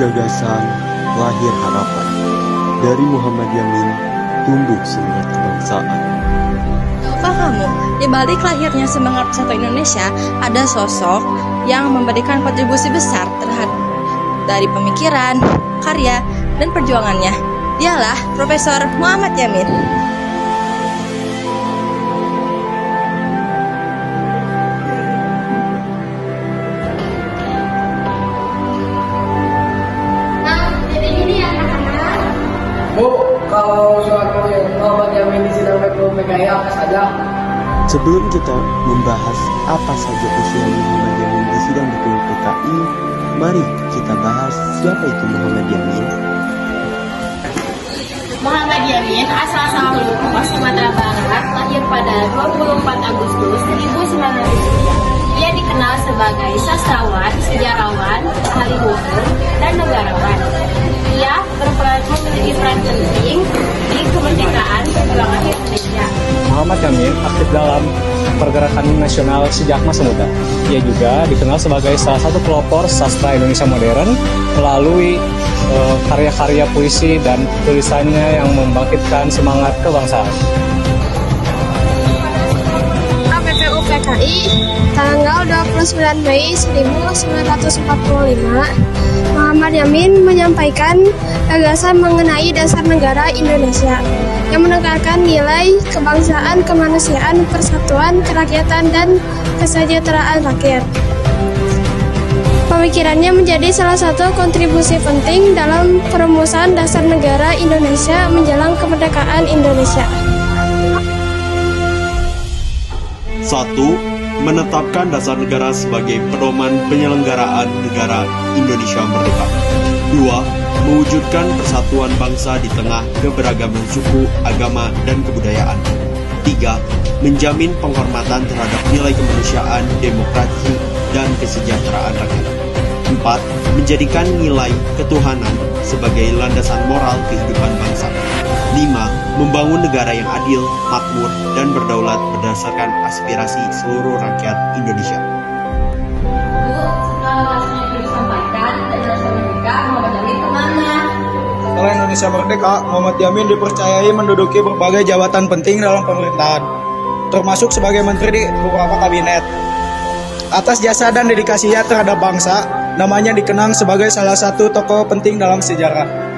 gagasan lahir harapan. Dari Muhammad Yamin tumbuh semangat kebangsaan. Tahukah kamu, di balik lahirnya semangat Persatu Indonesia, ada sosok yang memberikan kontribusi besar terhadap dari pemikiran, karya, dan perjuangannya. Dialah Profesor Muhammad Yamin. Bu, kalau suatu yang Muhammad Yamin di sidang PKI apa saja? Sebelum kita membahas apa saja usulan Muhammad Yamin di sidang BPUM PKI, mari kita bahas siapa itu Muhammad Yamin. Muhammad Yamin asal Samaluku, Sumatera Barat, lahir pada 24 Agustus 1903. Ia dikenal sebagai sastrawan, sejarawan, ahli hukum, dan negarawan. Ia memiliki peran penting di kemerdekaan perjuangan Indonesia. Muhammad Yamin aktif dalam pergerakan nasional sejak masa muda. Ia juga dikenal sebagai salah satu pelopor sastra Indonesia modern melalui karya-karya puisi dan tulisannya yang membangkitkan semangat kebangsaan. KPPU PKI tanggal 29 Mei 1945, Muhammad Yamin menyampaikan gagasan mengenai dasar negara Indonesia yang menekankan nilai kebangsaan, kemanusiaan, persatuan, kerakyatan, dan kesejahteraan rakyat. Pemikirannya menjadi salah satu kontribusi penting dalam perumusan dasar negara Indonesia menjelang kemerdekaan Indonesia. 1. Menetapkan dasar negara sebagai pedoman penyelenggaraan negara Indonesia merdeka. 2. Mewujudkan persatuan bangsa di tengah keberagaman suku, agama, dan kebudayaan. 3. Menjamin penghormatan terhadap nilai kemanusiaan, demokrasi, dan kesejahteraan rakyat. 4. Menjadikan nilai ketuhanan sebagai landasan moral kehidupan bangsa. 5. Membangun negara yang adil, makmur, dan berdaulat berdasarkan aspirasi seluruh rakyat Indonesia. Setelah Indonesia merdeka, Muhammad Yamin dipercayai menduduki berbagai jabatan penting dalam pemerintahan, termasuk sebagai menteri di beberapa kabinet. Atas jasa dan dedikasinya terhadap bangsa, namanya dikenang sebagai salah satu tokoh penting dalam sejarah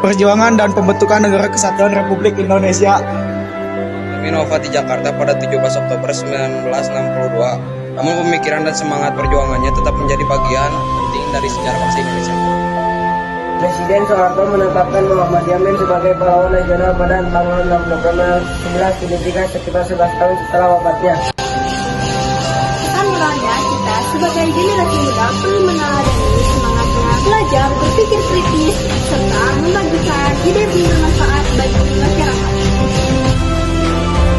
perjuangan dan pembentukan Negara Kesatuan Republik Indonesia. Yamin wafat di Jakarta pada 17 Oktober 1962. Namun pemikiran dan semangat perjuangannya tetap menjadi bagian penting dari sejarah bangsa Indonesia. Presiden Soeharto menetapkan Muhammad Yamin sebagai pahlawan nasional pada tanggal 6 November 1993, sekitar 11 tahun setelah wafatnya. Pesan moralnya, kita sebagai generasi muda perlu meneladani semangatnya belajar, berpikir kritis, serta membagikan ide bermanfaat bagi masyarakat.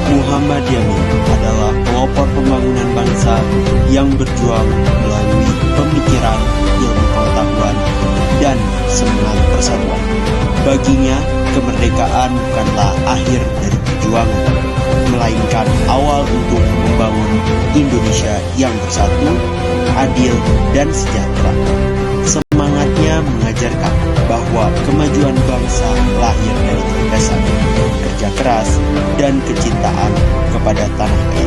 Muhammad Yamin adalah pelopor pembangunan bangsa yang berjuang melalui pemikiran, ilmu pengetahuan, dan semangat persatuan. Baginya, kemerdekaan bukanlah akhir dari perjuangan, melainkan awal untuk membangun Indonesia yang bersatu, adil, dan sejahtera. Semangatnya mengajarkan bahwa kemajuan bangsa lahir dari ketegasan, kerja keras, dan kecintaan kepada tanah air.